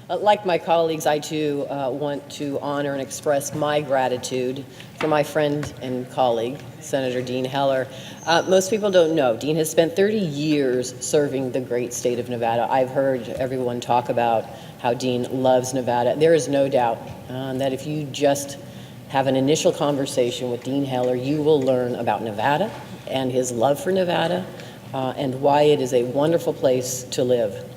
Like my colleagues, I too want to honor and express my gratitude for my friend and colleague, Senator Dean Heller. Most people don't know, Dean has spent 30 years serving the great state of Nevada. I've heard everyone talk about how Dean loves Nevada. There is no doubt that if you just have an initial conversation with Dean Heller, you will learn about Nevada and his love for Nevada and why it is a wonderful place to live.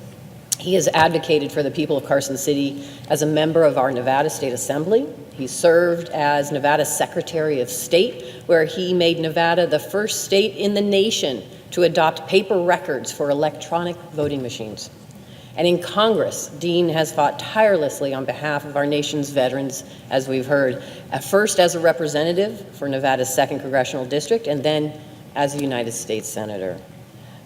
He has advocated for the people of Carson City as a member of our Nevada State Assembly. He served as Nevada's Secretary of State, where he made Nevada the first state in the nation to adopt paper records for electronic voting machines. And in Congress, Dean has fought tirelessly on behalf of our nation's veterans, as we've heard, at first as a representative for Nevada's 2nd Congressional District, and then as a United States Senator.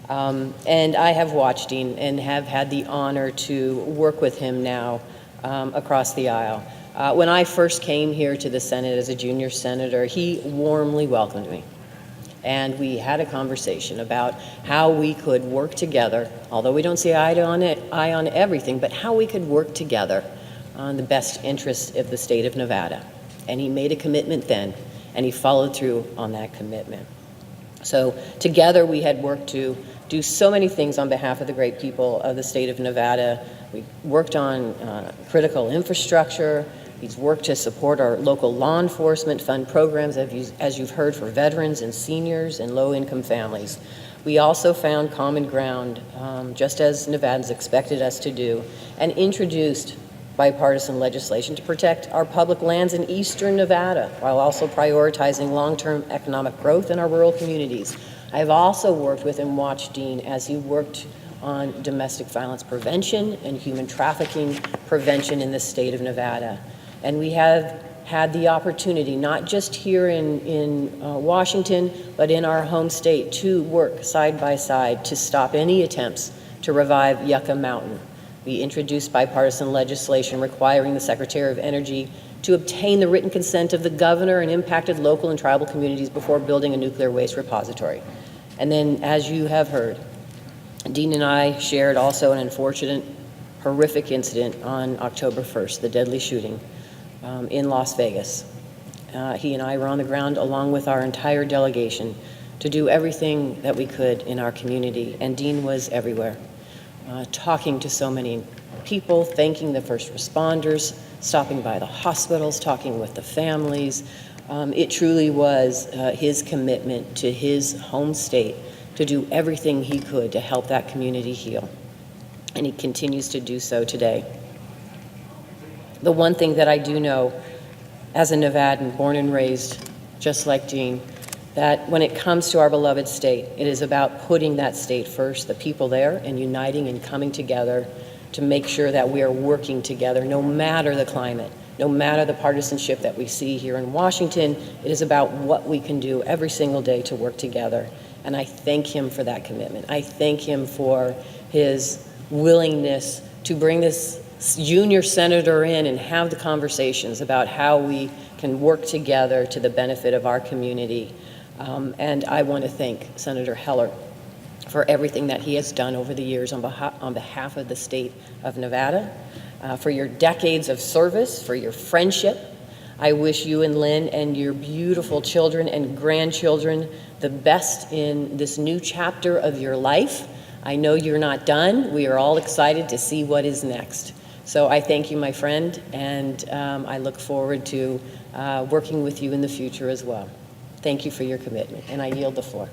And I have watched Dean and have had the honor to work with him now across the aisle. When I first came here to the Senate as a junior senator, he warmly welcomed me. And we had a conversation about how we could work together, although we don't see eye on everything, but how we could work together on the best interests of the state of Nevada. And he made a commitment then, and he followed through on that commitment. So together we had worked to do so many things on behalf of the great people of the state of Nevada. We worked on critical infrastructure. He's worked to support our local law enforcement, fund programs, as you've heard, for veterans and seniors and low-income families. We also found common ground, just as Nevadans expected us to do, and introduced bipartisan legislation to protect our public lands in eastern Nevada, while also prioritizing long-term economic growth in our rural communities. I've also worked with and watched Dean as he worked on domestic violence prevention and human trafficking prevention in the state of Nevada. And we have had the opportunity, not just here in Washington, but in our home state, to work side by side to stop any attempts to revive Yucca Mountain. We introduced bipartisan legislation requiring the Secretary of Energy to obtain the written consent of the governor and impacted local and tribal communities before building a nuclear waste repository. And then, as you have heard, Dean and I shared also an unfortunate, horrific incident on October 1st, the deadly shooting in Las Vegas. He and I were on the ground along with our entire delegation to do everything that we could in our community, and Dean was everywhere, talking to so many people, thanking the first responders, stopping by the hospitals, talking with the families. It truly was his commitment to his home state to do everything he could to help that community heal. And he continues to do so today. The one thing that I do know, as a Nevadan, born and raised just like Dean, that when it comes to our beloved state, it is about putting that state first, the people there, and uniting and coming together to make sure that we are working together, no matter the climate, no matter the partisanship that we see here in Washington. It is about what we can do every single day to work together. And I thank him for that commitment. I thank him for his willingness to bring this junior senator in and have the conversations about how we can work together to the benefit of our community. And I want to thank Senator Heller for everything that he has done over the years on behalf of the state of Nevada, for your decades of service, for your friendship. I wish you and Lynn and your beautiful children and grandchildren the best in this new chapter of your life. I know you're not done. We are all excited to see what is next. So I thank you, my friend, and I look forward to working with you in the future as well. Thank you for your commitment, and I yield the floor.